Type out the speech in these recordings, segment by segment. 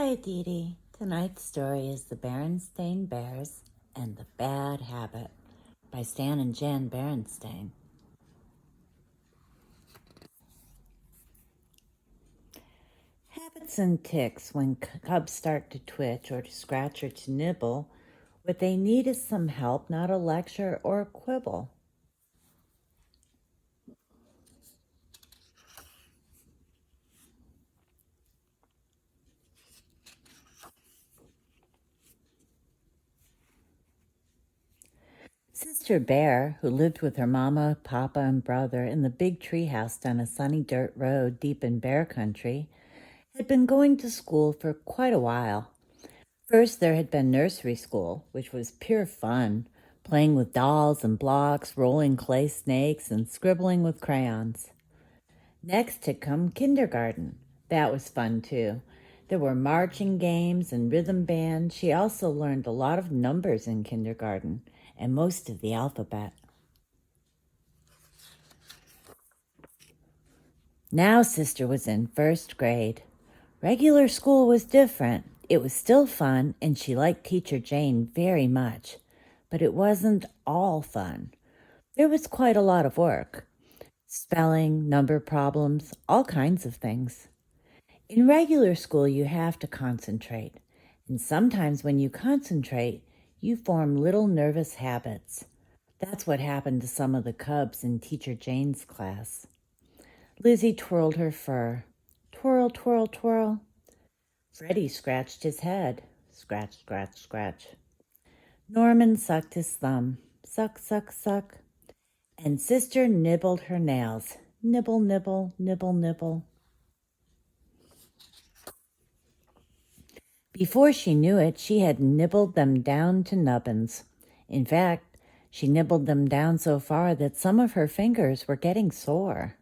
Hi, Dee Dee. Tonight's story is The Berenstain Bears and the Bad Habit by Stan and Jan Berenstain. Habits and ticks. When cubs start to twitch or to scratch or to nibble, what they need is some help, not a lecture or a quibble. Sister Bear, who lived with her mama, papa, and brother in the big treehouse down a sunny dirt road deep in bear country, had been going to school for quite a while. First, there had been nursery school, which was pure fun, playing with dolls and blocks, rolling clay snakes, and scribbling with crayons. Next had come kindergarten. That was fun, too. There were marching games and rhythm bands. She also learned a lot of numbers in kindergarten and most of the alphabet. Now Sister was in first grade. Regular school was different. It was still fun, and she liked Teacher Jane very much. But it wasn't all fun. There was quite a lot of work. Spelling, number problems, all kinds of things. In regular school, you have to concentrate. And sometimes when you concentrate, you form little nervous habits. That's what happened to some of the cubs in Teacher Jane's class. Lizzie twirled her fur. Twirl, twirl, twirl. Freddie scratched his head. Scratch, scratch, scratch. Norman sucked his thumb. Suck, suck, suck. And Sister nibbled her nails. Nibble, nibble, nibble, nibble. Before she knew it, she had nibbled them down to nubbins. In fact, she nibbled them down so far that some of her fingers were getting sore.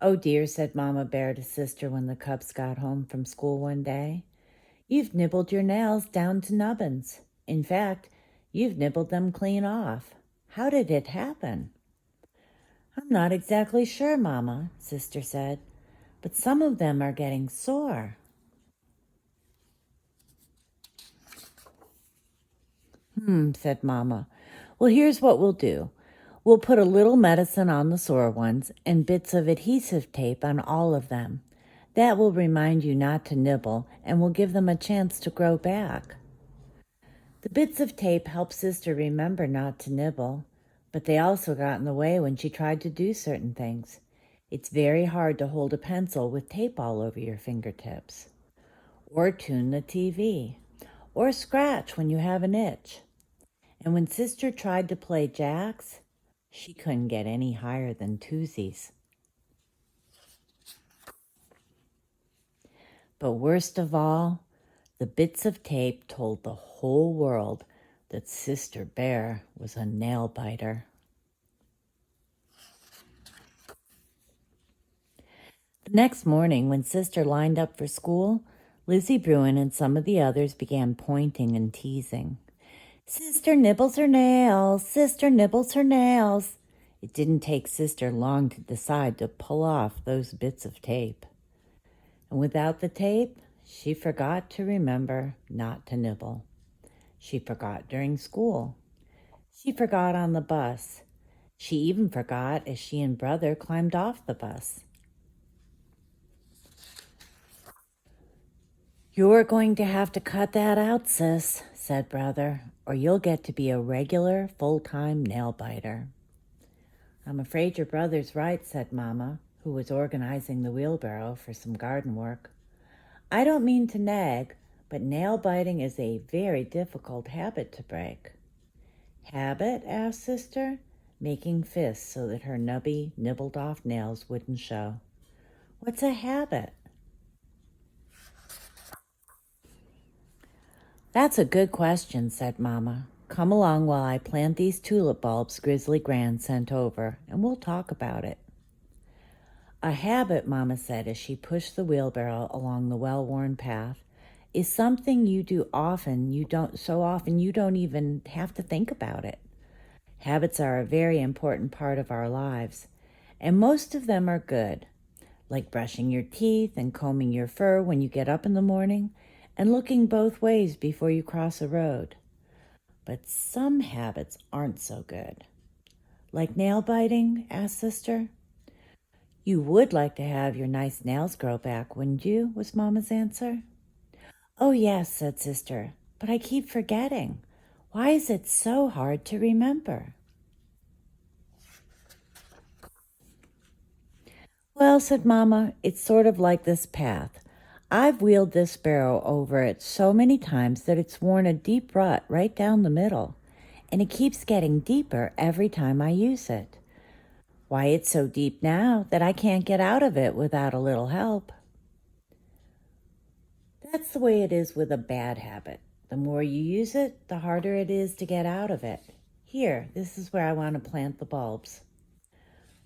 "Oh dear," said Mama Bear to Sister when the cubs got home from school one day. "You've nibbled your nails down to nubbins. In fact, you've nibbled them clean off. How did it happen?" "I'm not exactly sure, Mama," Sister said, "but some of them are getting sore." Said Mama. "Well, here's what we'll do. We'll put a little medicine on the sore ones and bits of adhesive tape on all of them. That will remind you not to nibble and will give them a chance to grow back." The bits of tape helped Sister remember not to nibble, but they also got in the way when she tried to do certain things. It's very hard to hold a pencil with tape all over your fingertips, or tune the TV, or scratch when you have an itch. And when Sister tried to play jacks, she couldn't get any higher than twosies. But worst of all, the bits of tape told the whole world that Sister Bear was a nail biter. The next morning, when Sister lined up for school, Lizzie Bruin and some of the others began pointing and teasing. "Sister nibbles her nails. Sister nibbles her nails." It didn't take Sister long to decide to pull off those bits of tape. And without the tape, she forgot to remember not to nibble. She forgot during school. She forgot on the bus. She even forgot as she and Brother climbed off the bus. "You're going to have to cut that out, sis," said Brother, "or you'll get to be a regular full-time nail biter." "I'm afraid your brother's right," said Mama, who was organizing the wheelbarrow for some garden work. "I don't mean to nag, but nail biting is a very difficult habit to break." "Habit?" asked Sister, making fists so that her nubby, nibbled-off nails wouldn't show. "What's a habit?" "That's a good question," said Mama. "Come along while I plant these tulip bulbs Grizzly Gran sent over, and we'll talk about it." "A habit," Mama said as she pushed the wheelbarrow along the well-worn path, "is something you do often. You don't even have to think about it. Habits are a very important part of our lives, and most of them are good. like brushing your teeth and combing your fur when you get up in the morning, and looking both ways before you cross a road. But some habits aren't so good. Like nail biting? Asked Sister. You would like to have your nice nails grow back, wouldn't you? Was Mama's answer. Oh, yes, said Sister, but I keep forgetting. Why is it so hard to remember? Well, said Mama, it's sort of like this path. I've wheeled this barrow over it so many times that it's worn a deep rut right down the middle, and it keeps getting deeper every time I use it. Why, it's so deep now that I can't get out of it without a little help. That's the way it is with a bad habit. The more you use it, the harder it is to get out of it. Here, this is where I want to plant the bulbs.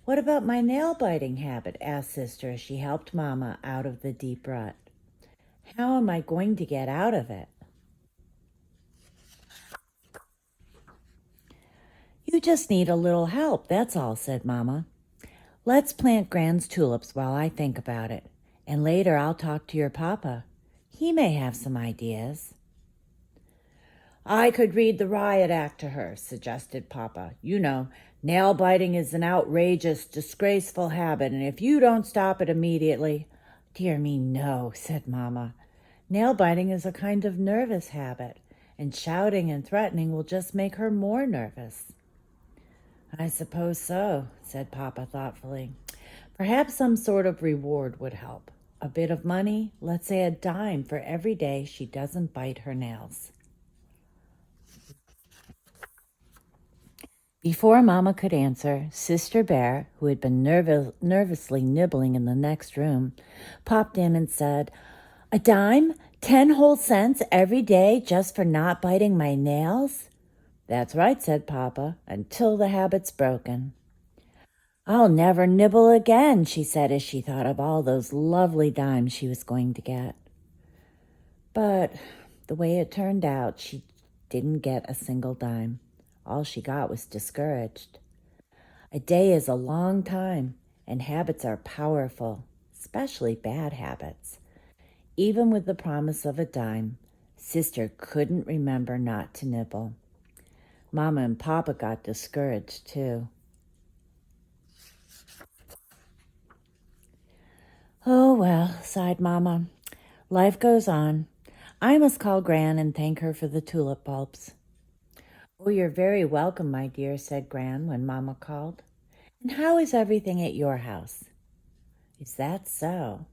What about my nail biting habit? Asked Sister as she helped Mama out of the deep rut. How am I going to get out of it? You just need a little help, that's all, said Mama. Let's plant Gran's tulips while I think about it, and later I'll talk to your papa. He may have some ideas. I could read the riot act to her, suggested Papa. You know, nail biting is an outrageous, disgraceful habit, and if you don't stop it immediately... Dear me, no, said Mama. Nail biting is a kind of nervous habit, and shouting and threatening will just make her more nervous. I suppose so, said Papa thoughtfully. Perhaps some sort of reward would help. A bit of money, let's say a dime for every day she doesn't bite her nails. Before Mama could answer, Sister Bear, who had been nervously nibbling in the next room, popped in and said, "A dime? 10 whole cents every day just for not biting my nails?" "That's right," said Papa, "until the habit's broken." "I'll never nibble again," she said as she thought of all those lovely dimes she was going to get. But the way it turned out, she didn't get a single dime. All she got was discouraged. A day is a long time, and habits are powerful, especially bad habits. Even with the promise of a dime, Sister couldn't remember not to nibble. Mama and Papa got discouraged, too. Oh, well, sighed Mama. Life goes on. I must call Gran and thank her for the tulip bulbs. Oh, you're very welcome, my dear, said Gran when Mama called. And how is everything at your house? Is that so?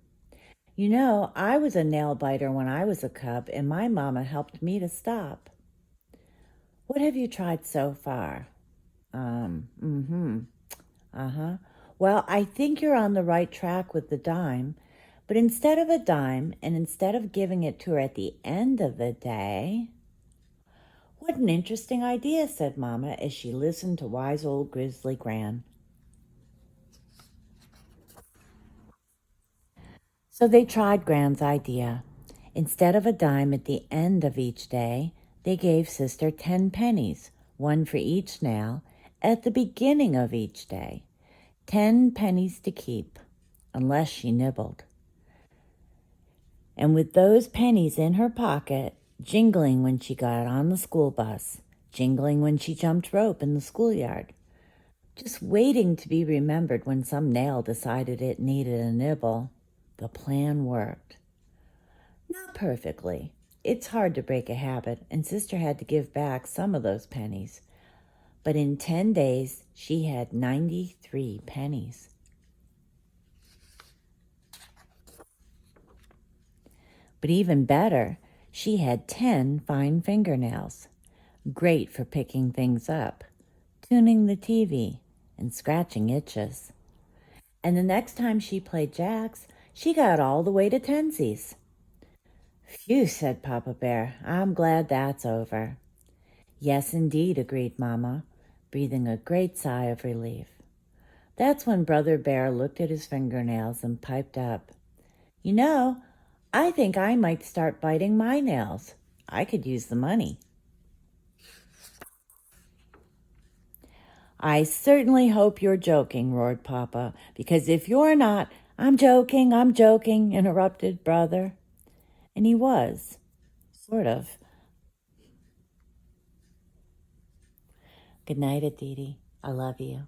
You know, I was a nail biter when I was a cub, and my mama helped me to stop. What have you tried so far? Well, I think you're on the right track with the dime, but instead of a dime, and instead of giving it to her at the end of the day... What an interesting idea, said Mama as she listened to wise old Grizzly Gran. So they tried Gran's idea. Instead of a dime at the end of each day, they gave Sister 10 pennies, one for each nail, at the beginning of each day. 10 pennies to keep, unless she nibbled. And with those pennies in her pocket, jingling when she got on the school bus, jingling when she jumped rope in the schoolyard, just waiting to be remembered when some nail decided it needed a nibble, the plan worked. Not perfectly. It's hard to break a habit, and Sister had to give back some of those pennies. But in 10 days, she had 93 pennies. But even better, she had 10 fine fingernails. Great for picking things up, tuning the TV, and scratching itches. And the next time she played jacks, she got all the way to tensies. Phew, said Papa Bear, I'm glad that's over. Yes, indeed, agreed Mama, breathing a great sigh of relief. That's when Brother Bear looked at his fingernails and piped up. You know, I think I might start biting my nails. I could use the money. I certainly hope you're joking, roared Papa, because if you're not, I'm joking, interrupted Brother. And he was, sort of. Good night, Aditi. I love you.